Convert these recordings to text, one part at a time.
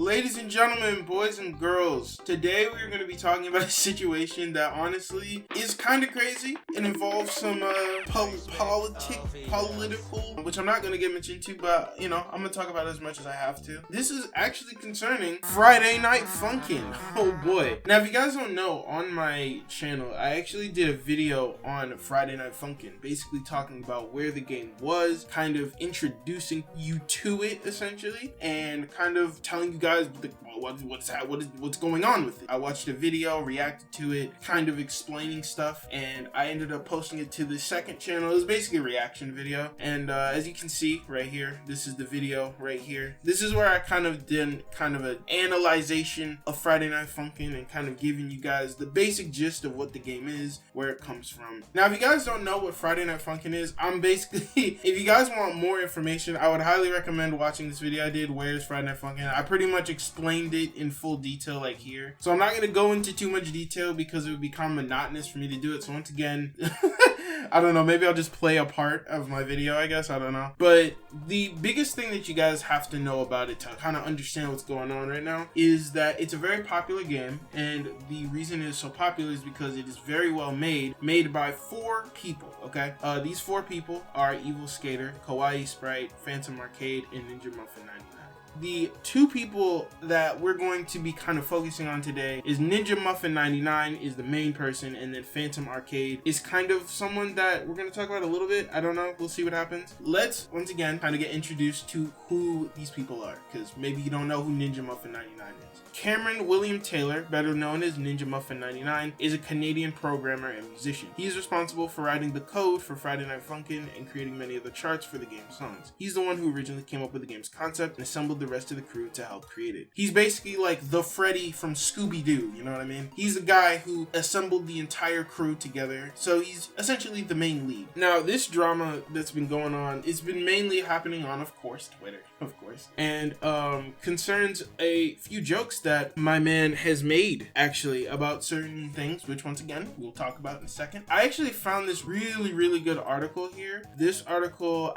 Ladies and gentlemen, boys and girls, today we're going to be talking about a situation that honestly is kind of crazy. It involves some political, which I'm not going to get much into, but I'm going to talk about it as much as I have to. This is actually concerning Friday Night Funkin'. Oh boy. Now, if you guys don't know, on my channel, I actually did a video on Friday Night Funkin', basically talking about where the game was, kind of introducing you to it, essentially, and kind of telling you guys what's going on with it. I watched a video, reacted to it, kind of explaining stuff, and I ended up posting it to the second channel. It was basically a reaction video, and as you can see right here, this is the video right here. This is where I kind of did kind of an analyzation of Friday Night Funkin' and kind of giving you guys the basic gist of what the game is, where it comes from. Now, if you guys don't know what Friday Night Funkin' is, I'm basically, if you guys want more information, I would highly recommend watching this video I did, Where's Friday Night Funkin'? I pretty much explained it in full detail like here. So I'm not going to go into too much detail because it would become monotonous for me to do it. So once again, I don't know, maybe I'll just play a part of my video, I guess, I don't know. But the biggest thing that you guys have to know about it to kind of understand what's going on right now is that it's a very popular game, and the reason it is so popular is because it is very well made by 4 people, okay? These 4 people are Evil Skater, Kawaii Sprite, Phantom Arcade, and Ninja Muffin 99. The 2 people that we're going to be kind of focusing on today is Ninja Muffin 99 is the main person, and then Phantom Arcade is kind of someone that we're going to talk about a little bit. I don't know. We'll see what happens. Let's, once again, kind of get introduced to who these people are, because maybe you don't know who Ninja Muffin 99 is. Cameron William Taylor, better known as Ninja Muffin 99, is a Canadian programmer and musician. He is responsible for writing the code for Friday Night Funkin' and creating many of the charts for the game's songs. He's the one who originally came up with the game's concept and assembled the rest of the crew to help create it. He's basically like the Freddy from Scooby-Doo, you know what I mean? He's the guy who assembled the entire crew together, so he's essentially the main lead. Now, this drama that's been going on, it's been mainly happening on, of course, Twitter, of course, and concerns a few jokes that my man has made, actually, about certain things, which once again, we'll talk about in a second. I actually found this really good article here. This article,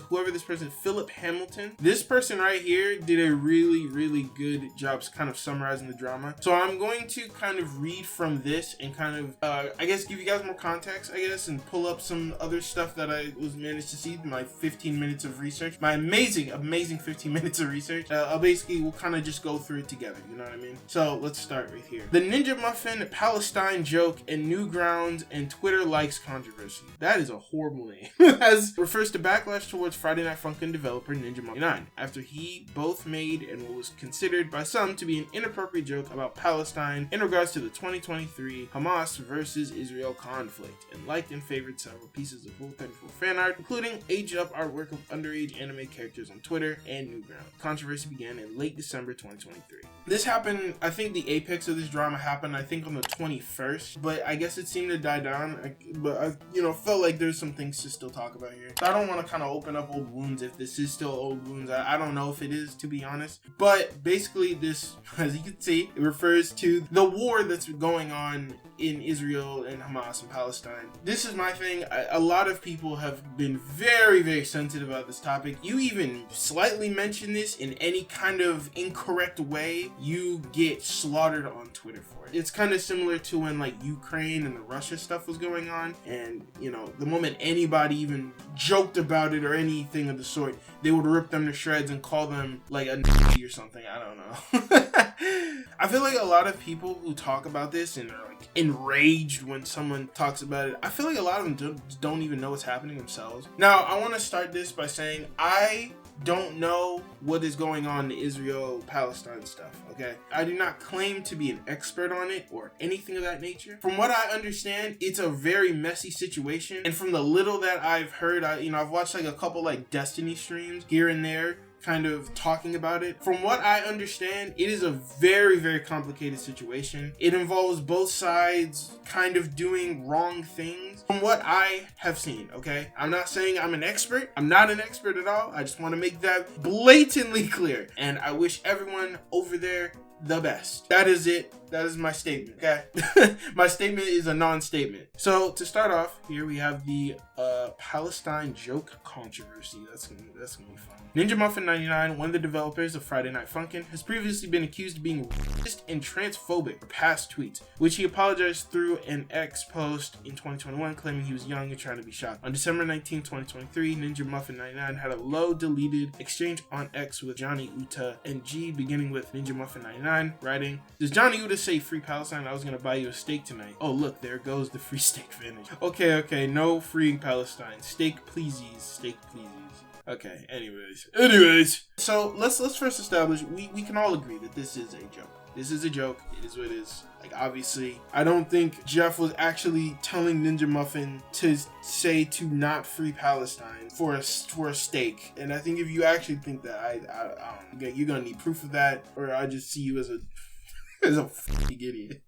whoever this person, Philip Hamilton, this person right here did a really good job kind of summarizing the drama. So I'm going to kind of read from this and kind of, I guess, give you guys more context, I guess, and pull up some other stuff that I was managed to see in my 15 minutes of research. My amazing 15 minutes of research. We'll kind of just go through it together, you know what I mean? So let's start right here. The Ninja Muffin Palestine joke and Newgrounds and Twitter likes controversy. That is a horrible name. As refers to backlash towards Friday Night Funkin' developer Ninja Muffin 99 after he both made and what was considered by some to be an inappropriate joke about Palestine in regards to the 2023 Hamas versus Israel conflict, and liked and favored several pieces of Rule 34 fan art, including aged up artwork of underage anime characters on Twitter and Newgrounds. Controversy began in late December 2023. This happened, I think the apex of this drama happened, I think on the 21st, but I guess it seemed to die down, but I, felt like there's some things to still talk about here. So I don't want to kind of open up old wounds if this is still old wounds. I don't know if it is, to be honest, but basically this, as you can see, it refers to the war that's going on in Israel and Hamas and Palestine. This is my thing. A lot of people have been very sensitive about this topic. You even slightly mention this in any kind of incorrect way, you get slaughtered on Twitter for it. It's kind of similar to when like Ukraine and the Russia stuff was going on, and the moment anybody even joked about it or anything of the sort, they would rip them to shreds and call them like a Nazi or something. I don't know. I feel like a lot of people who talk about this and are like enraged when someone talks about it, I feel like a lot of them don't even know what's happening themselves. Now, I want to start this by saying I don't know what is going on in Israel-Palestine stuff, okay? I do not claim to be an expert on it or anything of that nature. From what I understand, it's a very messy situation, and from the little that I've heard, I've watched like a couple like Destiny streams here and there, kind of talking about it. From what I understand, it is a very complicated situation. It involves both sides kind of doing wrong things from what I have seen, okay? I'm not saying I'm an expert. I'm not an expert at all. I just want to make that blatantly clear. And I wish everyone over there the best. That is it. That is my statement, okay? My statement is a non-statement. So to start off, here we have the Palestine joke controversy. That's gonna be fun. Ninja Muffin 99, one of the developers of Friday Night Funkin', has previously been accused of being racist and transphobic for past tweets, which he apologized through an X post in 2021, claiming he was young and trying to be shocked. On December 19, 2023, Ninja Muffin 99 had a low deleted exchange on X with Johnny Uta and G, beginning with Ninja Muffin 99 writing, "Does Johnny Uta say free Palestine? I was gonna buy you a steak tonight. Oh look, there goes the free steak finish. Okay, no freeing Palestine. Steak pleasies, steak pleasies." Okay, anyways. So let's first establish, we can all agree that this is a joke. This is a joke. It is what it is. Like, obviously, I don't think Jeff was actually telling Ninja Muffin to say to not free Palestine for a steak. And I think if you actually think that, I don't know, you're gonna need proof of that, or I just see you as a fucking idiot.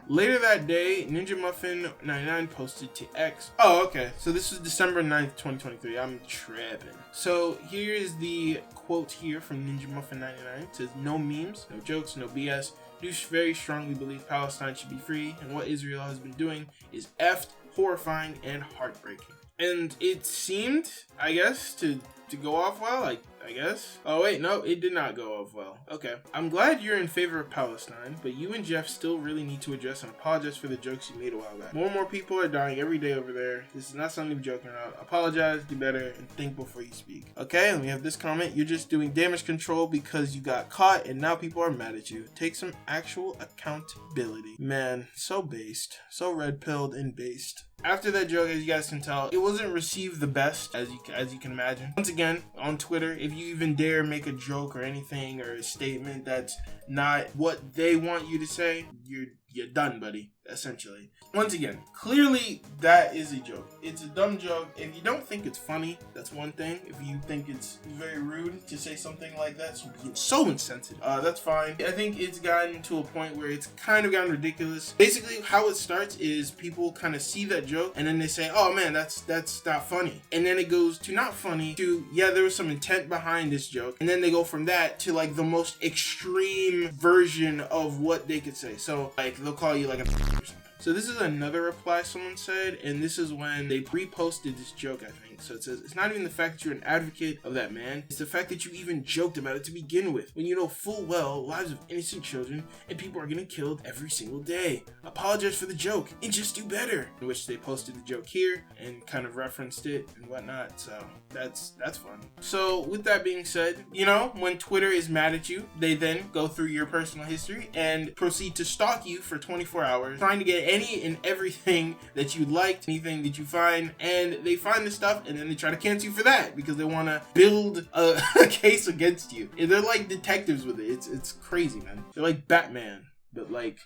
Later that day, Ninja Muffin 99 posted to X. Oh, okay. So this is December 9th, 2023. I'm tripping. So here is the quote here from Ninja Muffin 99. It says, "No memes, no jokes, no BS. Do very strongly believe Palestine should be free, and what Israel has been doing is effed, horrifying, and heartbreaking." And it seemed, I guess, to go off well, I guess. Oh wait, no, it did not go off well. Okay. "I'm glad you're in favor of Palestine, but you and Jeff still really need to address and apologize for the jokes you made a while back. More and more people are dying every day over there. This is not something to be joking about. Apologize, do better, and think before you speak." Okay, and we have this comment. "You're just doing damage control because you got caught and now people are mad at you. Take some actual accountability." Man, so based. So red-pilled and based. After that joke, as you guys can tell, it wasn't received the best, as you can imagine. Once again, on Twitter, if you even dare make a joke or anything or a statement that's not what they want you to say, you're done, buddy, essentially. Once again, clearly that is a joke. It's a dumb joke. If you don't think it's funny, that's one thing. If you think it's very rude to say something like that, so insensitive, that's fine. I think it's gotten to a point where it's kind of gotten ridiculous. Basically, how it starts is people kind of see that joke and then they say, "Oh man, that's not funny." And then it goes to not funny to, yeah, there was some intent behind this joke. And then they go from that to like the most extreme version of what they could say. So like they'll call you like a or something. So this is another reply someone said, and this is when they reposted this joke, I think. So it says, "It's not even the fact that you're an advocate of that man, it's the fact that you even joked about it to begin with, when you know full well lives of innocent children and people are getting killed every single day. Apologize for the joke and just do better." In which they posted the joke here and kind of referenced it and whatnot. So that's fun. So with that being said, you know, when Twitter is mad at you, they then go through your personal history and proceed to stalk you for 24 hours, trying to get any and everything that you liked, anything that you find, and they find the stuff and then they try to cancel you for that because they want to build a case against you. And they're like detectives with it. It's crazy, man. They're like Batman, but like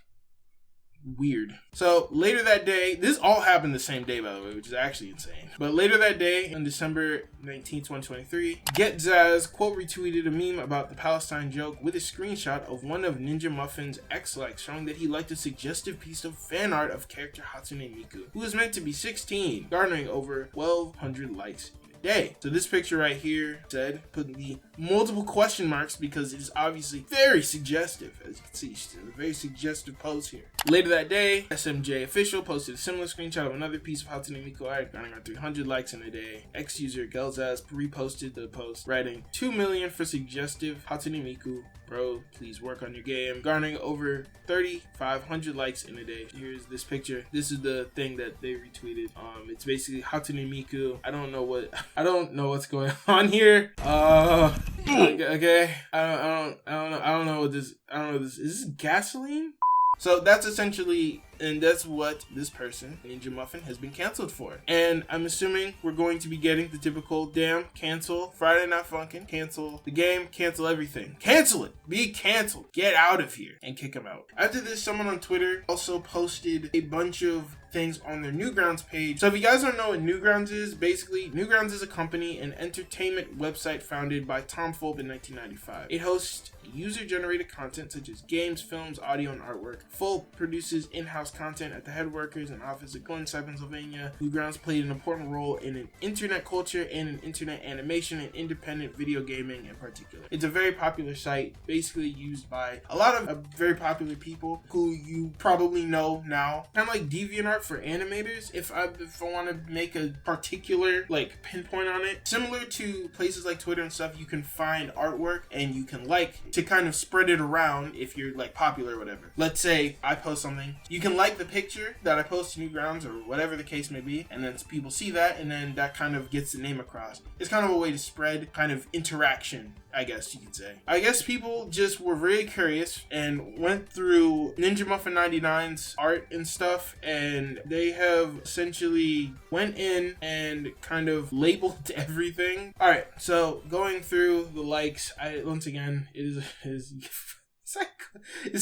weird. So later that day, this all happened the same day, by the way, which is actually insane. But later that day, on December 19, 2023, Get Zaz quote retweeted a meme about the Palestine joke with a screenshot of one of Ninja Muffin's ex-likes, showing that he liked a suggestive piece of fan art of character Hatsune Miku, who was meant to be 16, garnering over 1,200 likes day. So this picture right here said, putting the multiple question marks because it is obviously very suggestive. As you can see, she's in a very suggestive pose here. Later that day, SMJ Official posted a similar screenshot of another piece of Hatsune Miku art, garnering around 300 likes in a day. Ex-user Gelzaz reposted the post, writing, 2 million for suggestive Hatsune Miku. Bro, please work on your game. Garnering over 3,500 likes in a day. Here's this picture. This is the thing that they retweeted. It's basically Hatsune Miku. I don't know what's going on here. Okay. I don't know what this. Is this gasoline? So that's essentially, and that's what this person, Ninja Muffin, has been canceled for. And I'm assuming we're going to be getting the typical damn cancel, Friday Night Funkin', cancel the game, cancel everything. Cancel it! Be canceled! Get out of here! And kick him out. After this, someone on Twitter also posted a bunch of things on their Newgrounds page. So if you guys don't know what Newgrounds is, basically Newgrounds is a company, an entertainment website founded by Tom Fulp in 1995. It hosts user-generated content such as games, films, audio, and artwork. Fulp produces in-house cross content at the headquarters and office of Glenside, Pennsylvania. Newgrounds played an important role in an internet culture and in internet animation and independent video gaming in particular. It's a very popular site, basically used by a lot of very popular people who you probably know now. Kind of like DeviantArt for animators, if I want to make a particular like pinpoint on it. Similar to places like Twitter and stuff, you can find artwork and you can like to kind of spread it around if you're like popular or whatever. Let's say I post something, you can like the picture that I post to Newgrounds or whatever the case may be, and then people see that, and then that kind of gets the name across. It's kind of a way to spread kind of interaction, I guess you could say. I guess people just were very curious and went through Ninja Muffin 99's art and stuff, and they have essentially went in and kind of labeled everything. All right, so going through the likes, once again, is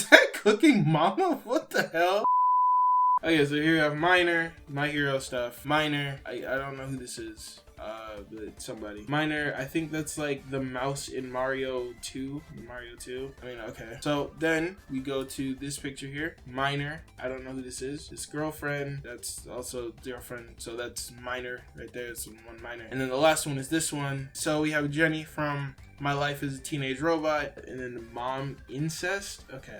that Cooking Mama? What the hell? Okay, so here we have Miner, My Hero stuff. Miner, I don't know who this is. But somebody. Miner, I think that's like the mouse in Mario 2. I mean, okay. So then we go to this picture here. Miner, I don't know who this is. His girlfriend, that's also girlfriend. So that's Miner right there. It's one Miner. And then the last one is this one. So we have Jenny from My Life as a Teenage Robot. And then the mom, incest. Okay,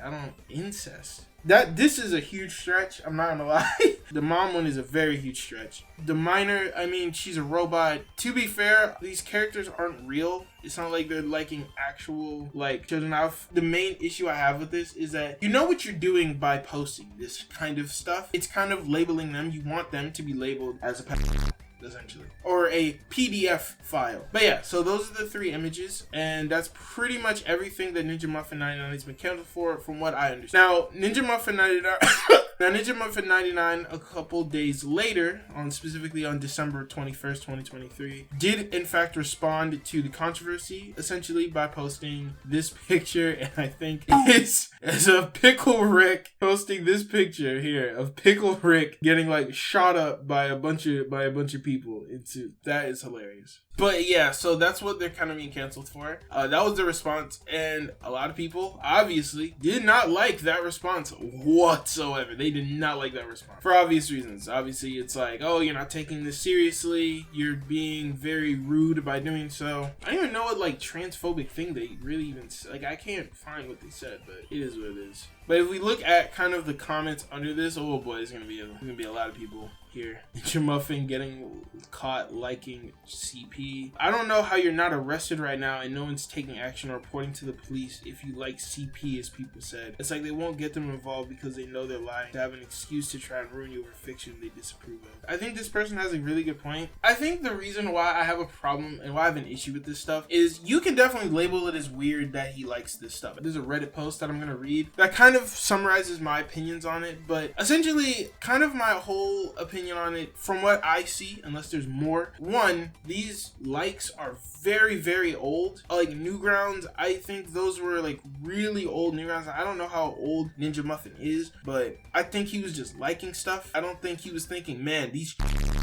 incest. This is a huge stretch, I'm not gonna lie. The mom one is a very huge stretch. The Miner, I mean, she's a robot. To be fair, these characters aren't real. It's not like they're liking actual like children. The main issue I have with this is that you know what you're doing by posting this kind of stuff. It's kind of labeling them. You want them to be labeled as a pedophile, essentially, or a PDF file. But yeah, so those are the three images, and that's pretty much everything that Ninja Muffin 99 has been counted for, from what I understand. Now, Ninja Muffin 99, a couple days later, specifically on December 21st, 2023, did in fact respond to the controversy, essentially by posting this picture, and I think it's a Pickle Rick posting this picture here of Pickle Rick getting like shot up by a bunch of people. That is hilarious. But yeah, so that's what they're kind of being canceled for. That was the response, and a lot of people obviously did not like that response whatsoever. They did not like that response for obvious reasons. Obviously, it's like, oh, you're not taking this seriously. You're being very rude by doing so. I don't even know what like transphobic thing they really even like. I can't find what they said, but it is what it is. But if we look at kind of the comments under this, oh boy, there's gonna be a lot of people here. Ninja Muffin getting caught liking CP. I don't know how you're not arrested right now and no one's taking action or reporting to the police if you like CP, as people said. It's like they won't get them involved because they know they're lying to have an excuse to try and ruin you over fiction they disapprove of. I think this person has a really good point. I think the reason why I have a problem and why I have an issue with this stuff is you can definitely label it as weird that he likes this stuff. There's a Reddit post that I'm gonna read that kind of summarizes my opinions on it, but essentially kind of my whole opinion on it from what I see, unless there's more. One, these likes are very, very old. Like Newgrounds, I think those were like really old Newgrounds. I don't know how old Ninja Muffin is, but I think he was just liking stuff. I don't think he was thinking, man, these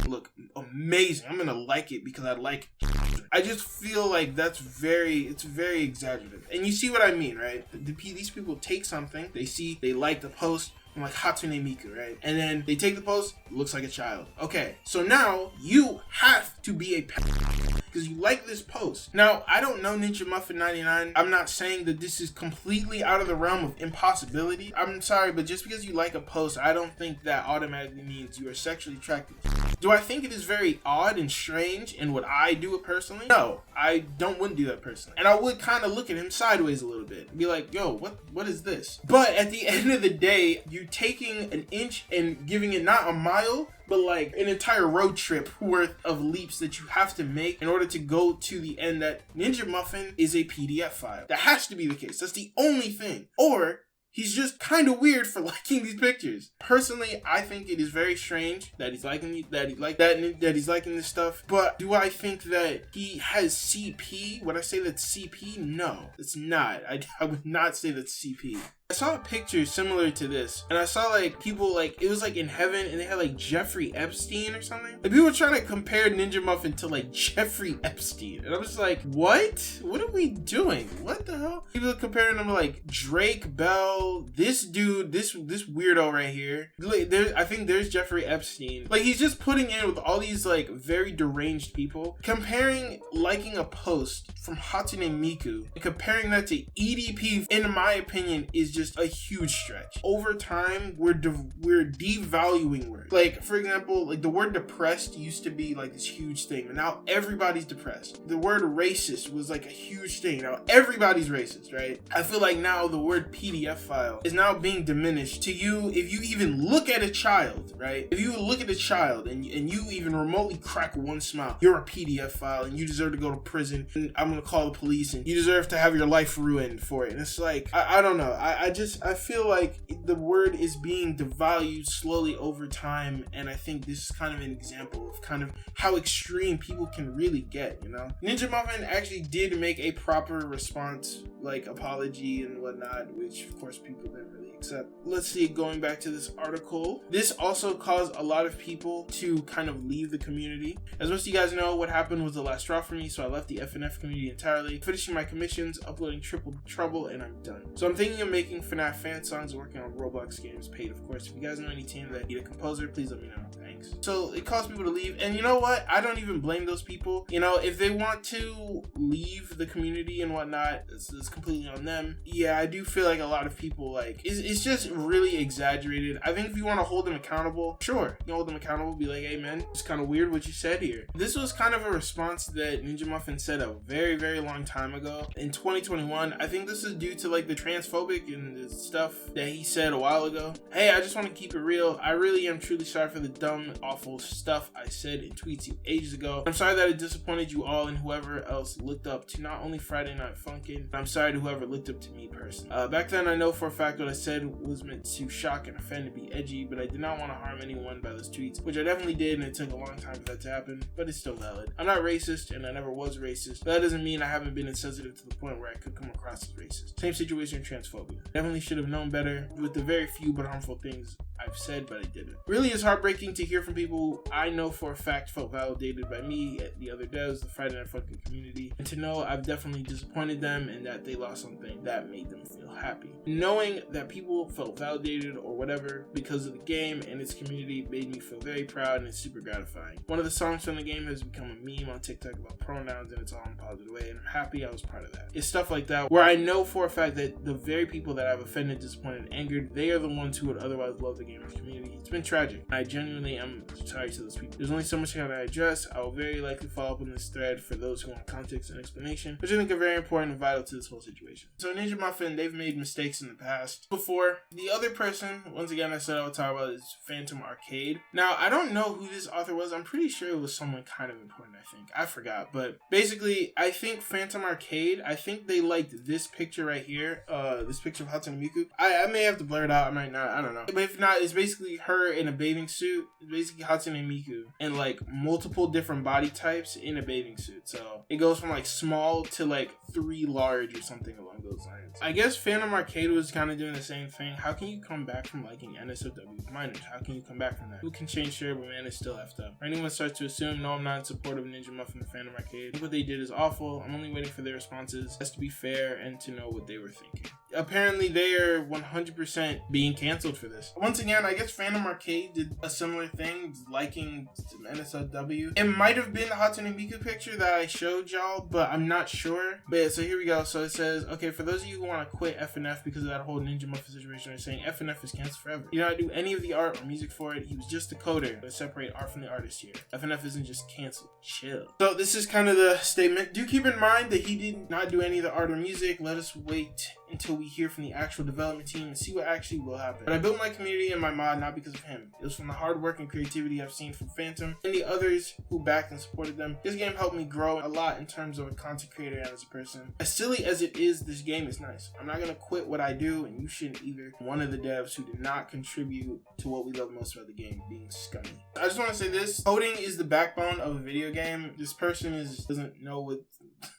look amazing, I'm gonna like it because I like it. I just feel like it's very exaggerative. And you see what I mean, right? These people take something, they like the post, I'm like Hatsune Miku, right? And then they take the post, looks like a child. Okay, so now you have to be a pedophile because you like this post. Now, I don't know Ninja Muffin 99. I'm not saying that this is completely out of the realm of impossibility. I'm sorry, but just because you like a post, I don't think that automatically means you are sexually attracted. Do I think it is very odd and strange and would I do it personally? No, I wouldn't do that personally. And I would kind of look at him sideways a little bit and be like, yo, what is this? But at the end of the day, you taking an inch and giving it not a mile, but like an entire road trip worth of leaps that you have to make in order to go to the end that Ninja Muffin is a PDF file. That has to be the case. That's the only thing. Or he's just kind of weird for liking these pictures. Personally, I think it is very strange that he's liking that he's liking this stuff. But do I think that he has CP? Would I say that's CP? No, it's not. I would not say that's CP. I saw a picture similar to this, and I saw like people like, it was like in heaven, and they had like Jeffrey Epstein or something. Like people were trying to compare Ninja Muffin to like Jeffrey Epstein, and I was like, what are we doing? What the hell? People are comparing them to like Drake Bell, this dude, this weirdo right here. I think there's Jeffrey Epstein. Like he's just putting in with all these like very deranged people, comparing liking a post from Hatsune Miku and comparing that to EDP, in my opinion, is just a huge stretch. Over time, we're devaluing words. Like, for example, like the word depressed used to be like this huge thing, and now everybody's depressed. The word racist was like a huge thing. Now everybody's racist, right? I feel like now the word PDF file is now being diminished to you if you even look at a child, right? If you look at a child and you even remotely crack one smile, you're a PDF file and you deserve to go to prison, and I'm gonna call the police and you deserve to have your life ruined for it. And it's like, I don't know. I feel like the word is being devalued slowly over time, and I think this is kind of an example of kind of how extreme people can really get, you know? Ninja Muffin actually did make a proper response, like apology and whatnot, which of course people didn't really accept. Let's see, going back to this article, this also caused a lot of people to kind of leave the community. As most of you guys know, what happened was the last straw for me, so I left the FNF community entirely, finishing my commissions, uploading Triple Trouble, and I'm done. So I'm thinking of making FNAF fan songs and working on Roblox games, paid of course. If you guys know any team that need a composer, please let me know. Thanks. So it caused people to leave, and you know what? I don't even blame those people. You know, if they want to leave the community and whatnot, it's completely on them. Yeah, I do feel like a lot of people, like, it's just really exaggerated. I think if you want to hold them accountable, sure, you can hold them accountable, be like, hey man, it's kind of weird what you said here. This was kind of a response that Ninja Muffin said a very, very long time ago. In 2021, I think this is due to like the transphobic and the stuff that he said a while ago. Hey, I just want to keep it real. I really am truly sorry for the dumb, awful stuff I said in tweets ages ago. I'm sorry that it disappointed you all and whoever else looked up to not only Friday Night Funkin', I'm sorry to whoever looked up to me personally. Back then, I know for a fact what I said was meant to shock and offend and be edgy, but I did not want to harm anyone by those tweets, which I definitely did, and it took a long time for that to happen, but it's still valid. I'm not racist, and I never was racist, but that doesn't mean I haven't been insensitive to the point where I could come across as racist. Same situation in transphobia. Definitely should have known better with the very few but harmful things I've said, but I didn't. Really is heartbreaking to hear from people I know for a fact felt validated by me, the other devs, the Friday Night Funkin' community, and to know I've definitely disappointed them and that they lost something that made them feel happy. Knowing that people felt validated or whatever because of the game and its community made me feel very proud, and it's super gratifying. One of the songs from the game has become a meme on TikTok about pronouns, and it's all in a positive way, and I'm happy I was part of that. It's stuff like that where I know for a fact that the very people that I've offended, disappointed, and angered, they are the ones who would otherwise love the gamers community. It's been tragic. I genuinely am sorry to those people. There's only so much I gotta address. I will very likely follow up on this thread for those who want context and explanation, which I think are very important and vital to this whole situation. So Ninja Muffin, they've made mistakes in the past before. The other person, once again, I said I would talk about is Phantom Arcade. Now, I don't know who this author was. I'm pretty sure it was someone kind of important, I think. I forgot. But basically, I think Phantom Arcade, I think they liked this picture right here. This picture of Hatsune Miku. I may have to blur it out. I might not. I don't know. But if not, it's basically her in a bathing suit. It's basically Hatsune Miku and like multiple different body types in a bathing suit. So it goes from like small to like 3 large or something along those lines. I guess Phantom Arcade was kind of doing the same thing. How can you come back from liking NSFW with minors? How can you come back from that? Who can change share, but man, it's still effed up. Or anyone starts to assume, no, I'm not in support of Ninja Muffin and Phantom Arcade. I think what they did is awful. I'm only waiting for their responses. Has to be fair and to know what they were thinking. Apparently, they are 100% being canceled for this. Once again, I guess Phantom Arcade did a similar thing, liking some NSFW. It might have been the Hatsune Miku picture that I showed y'all, but I'm not sure. But yeah, so here we go. So it says, okay, for those of you who want to quit FNF because of that whole Ninja Muffin situation, they're saying FNF is canceled forever. He did not do any of the art or music for it. He was just a coder to separate art from the artist here. FNF isn't just canceled. Chill. So this is kind of the statement. Do keep in mind that he did not do any of the art or music. Let us wait until we hear from the actual development team and see what actually will happen. But I built my community and my mod not because of him. It was from the hard work and creativity I've seen from Phantom and the others who backed and supported them. This game helped me grow a lot in terms of a content creator and as a person. As silly as it is, this game is nice. I'm not gonna quit what I do, and you shouldn't either. One of the devs who did not contribute to what we love most about the game, being scummy. I just want to say this: coding is the backbone of a video game. This person doesn't know what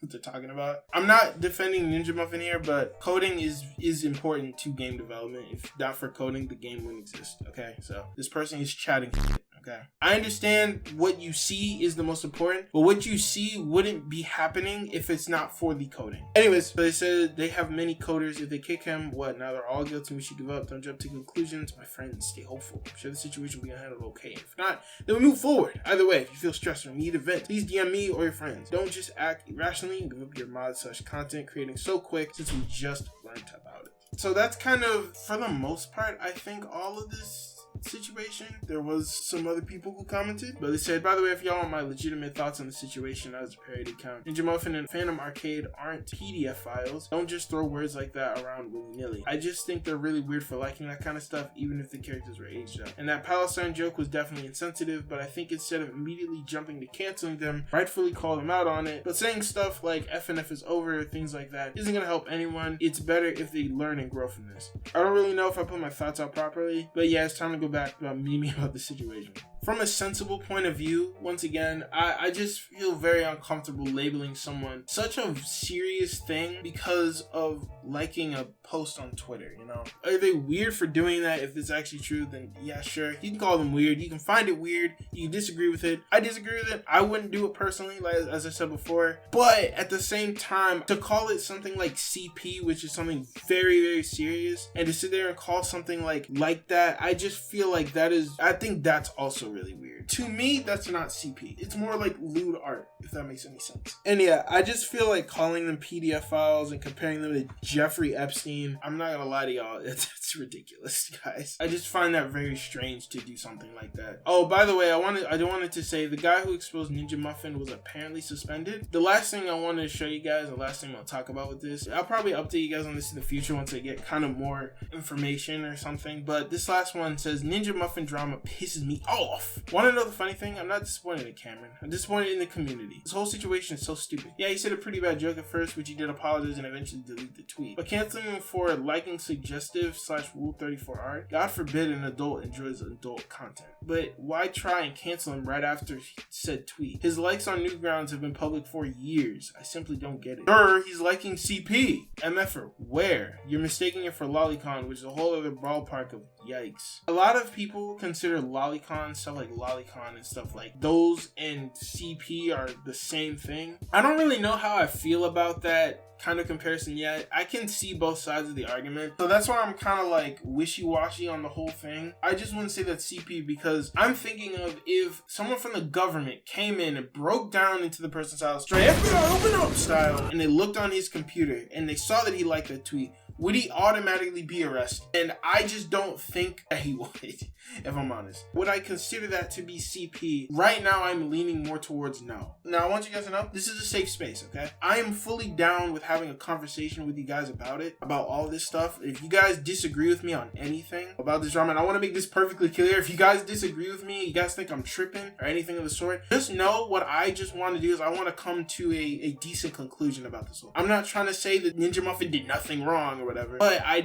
they're talking about. I'm not defending Ninja Muffin here, but coding coding is important to game development. If not for coding, the game wouldn't exist. Okay, so this person is chatting shit. Okay, I understand what you see is the most important, but what you see wouldn't be happening if it's not for the coding. Anyways, so they said they have many coders. If they kick him, what? Now they're all guilty. We should give up. Don't jump to conclusions. My friends, stay hopeful. I'm sure the situation will be handled okay. If not, then we move forward. Either way, if you feel stressed or need a vent, please DM me or your friends. Don't just act irrationally and give up your mod/content creating so quick since we just learned about it. So that's kind of, for the most part, I think all of this situation. There was some other people who commented, but they said, by the way, if y'all want my legitimate thoughts on the situation as a parody account, Ninja Muffin and Phantom Arcade aren't PDF files. Don't just throw words like that around willy-nilly. I just think they're really weird for liking that kind of stuff, even if the characters were aged up. And that Palestine joke was definitely insensitive, but I think instead of immediately jumping to canceling them, rightfully call them out on it. But saying stuff like FNF is over, things like that, isn't gonna help anyone. It's better if they learn and grow from this. I don't really know if I put my thoughts out properly, but yeah, it's time to go back about memeing about the situation. From a sensible point of view, once again, I just feel very uncomfortable labeling someone such a serious thing because of liking a post on Twitter, you know? Are they weird for doing that? If it's actually true, then yeah, sure. You can call them weird. You can find it weird. You can disagree with it. I disagree with it. I wouldn't do it personally, like as I said before. But at the same time, to call it something like CP, which is something very, very serious, and to sit there and call something like that, I just feel like I think that's also really weird. To me, that's not CP. It's more like lewd art, if that makes any sense. And yeah, I just feel like calling them PDF files and comparing them to Jeffrey Epstein, I'm not gonna lie to y'all, it's ridiculous, guys. I just find that very strange to do something like that. Oh, by the way, I wanted to say the guy who exposed Ninja Muffin was apparently suspended. The last thing I wanted to show you guys, the last thing I'll talk about with this, I'll probably update you guys on this in the future once I get kind of more information or something, but this last one says, Ninja Muffin drama pisses me off. Want to know the funny thing? I'm not disappointed in Cameron. I'm disappointed in the community. This whole situation is so stupid. Yeah, he said a pretty bad joke at first, which he did apologize and eventually delete the tweet. But canceling him for liking suggestive /Rule 34 art? God forbid an adult enjoys adult content. But why try and cancel him right after said tweet? His likes on Newgrounds have been public for years. I simply don't get it. He's liking CP. MFer, where? You're mistaking it for Lolicon, which is a whole other ballpark of yikes. A lot of people consider Lolicon, stuff like Lolicon and stuff like those and CP are the same thing. I don't really know how I feel about that kind of comparison yet. I can see both sides of the argument, so that's why I'm kind of like wishy-washy on the whole thing. I just wouldn't say that's CP because I'm thinking of if someone from the government came in and broke down into the person's house, straight FBI open up style, and they looked on his computer and they saw that he liked that tweet, would he automatically be arrested? And I just don't think that he would, if I'm honest. Would I consider that to be CP? Right now, I'm leaning more towards no. Now, I want you guys to know, this is a safe space, okay? I am fully down with having a conversation with you guys about it, about all this stuff. If you guys disagree with me on anything about this drama, and I want to make this perfectly clear, if you guys disagree with me, you guys think I'm tripping or anything of the sort, just know what I just want to do is I want to come to a decent conclusion about this whole. I'm not trying to say that Ninja Muffin did nothing wrong or whatever, but I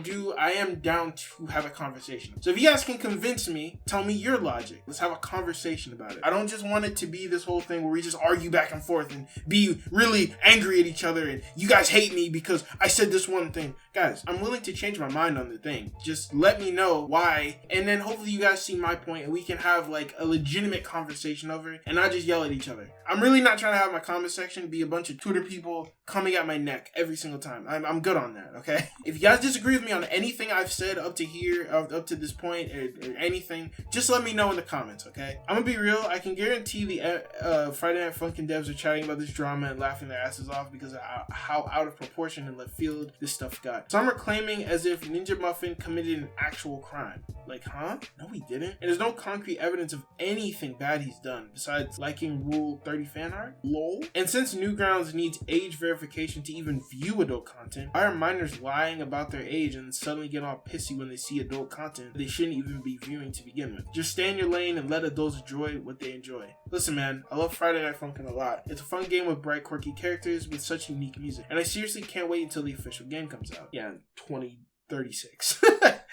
am down to have a conversation. So if you guys can convince me, tell me your logic. Let's have a conversation about it. I don't just want it to be this whole thing where we just argue back and forth and be really angry at each other and you guys hate me because I said this one thing. Guys, I'm willing to change my mind on the thing. Just let me know why, and then hopefully you guys see my point and we can have like a legitimate conversation over it and not just yell at each other. I'm really not trying to have my comment section be a bunch of Twitter people coming at my neck every single time. I'm good on that, okay? If you guys disagree with me on anything I've said up to here, up to this point, or anything, just let me know in the comments, okay? I'm gonna be real. I can guarantee the Friday Night Funkin' devs are chatting about this drama and laughing their asses off because of how out of proportion and left field this stuff got. Some are claiming as if Ninja Muffin committed an actual crime. Like, huh? No, he didn't. And there's no concrete evidence of anything bad he's done besides liking Rule 30 fan art. Lol. And since Newgrounds needs age verification to even view adult content, why are minors lying about their age and suddenly get all pissy when they see adult content they shouldn't even be viewing to begin with? Just stay in your lane and let adults enjoy what they enjoy. Listen, man, I love Friday Night Funkin' a lot. It's a fun game with bright, quirky characters with such unique music, and I seriously can't wait until the official game comes out. Yeah, 2036.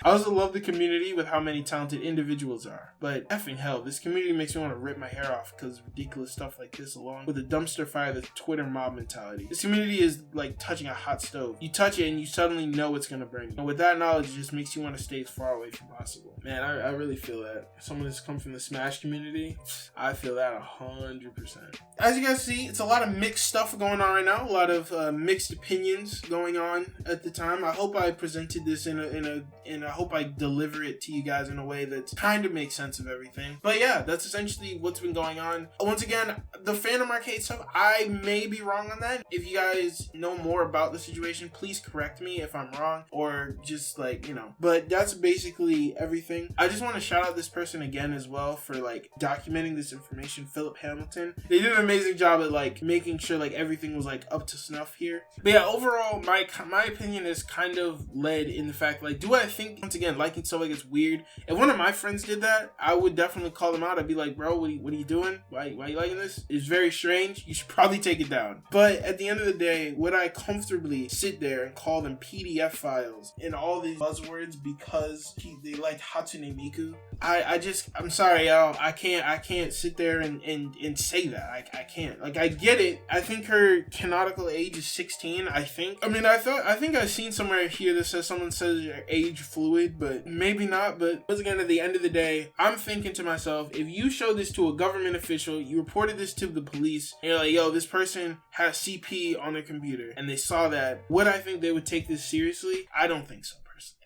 I also love the community with how many talented individuals are. But effing hell, this community makes me want to rip my hair off because ridiculous stuff like this, along with the dumpster fire, the Twitter mob mentality. This community is like touching a hot stove. You touch it and you suddenly know it's gonna burn you. And with that knowledge, it just makes you want to stay as far away from possible. Man, I really feel that. Someone that's come from the Smash community, I feel that 100%. As you guys see, it's a lot of mixed stuff going on right now. A lot of mixed opinions going on at the time. I hope I presented this and I hope I deliver it to you guys in a way that kind of makes sense of everything. But yeah, that's essentially what's been going on. Once again, the Phantom Arcade stuff, I may be wrong on that. If you guys know more about the situation, please correct me if I'm wrong, or just like, you know. But that's basically everything. I just want to shout out this person again as well for like documenting this information, Philip Hamilton. They did an amazing job at like making sure like everything was like up to snuff here. But yeah, overall, my opinion is kind of led in the fact, like, do I think, once again, liking stuff like it's weird? If one of my friends did that, I would definitely call them out. I'd be like, bro, what are you doing? Why are you liking this? It's very strange. You should probably take it down. But at the end of the day, would I comfortably sit there and call them PDF files and all these buzzwords because they like Hatsune Miku? I'm sorry, y'all. I can't sit there and say that. I can't. Like, I get it. I think her canonical age is 16, I think. I mean, I think I've seen somewhere here that someone says you're age fluid, but maybe not. But once again, at the end of the day, I'm thinking to myself, if you show this to a government official, you reported this to the police, and you're like, yo, this person has CP on their computer, and they saw that, would I think they would take this seriously? I don't think so.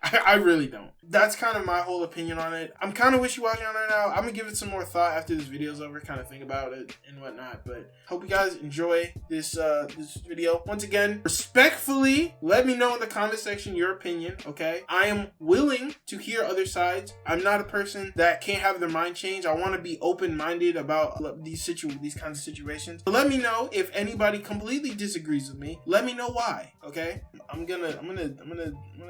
I really don't. That's kind of my whole opinion on it. I'm kind of wishy-washy on it now. I'm gonna give it some more thought after this video's over, kind of think about it and whatnot. But hope you guys enjoy this video. Once again, respectfully, let me know in the comment section your opinion, okay? I am willing to hear other sides. I'm not a person that can't have their mind changed. I want to be open-minded about these kinds of situations. So let me know if anybody completely disagrees with me. Let me know why, okay? I'm gonna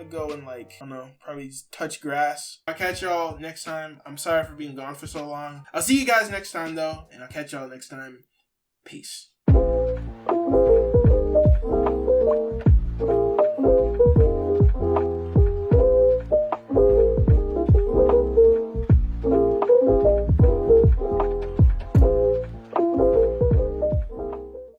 go and, like, I don't know, probably touch grass. I'll catch y'all next time. I'm sorry for being gone for so long. I'll see you guys next time though, and I'll catch y'all next time. Peace.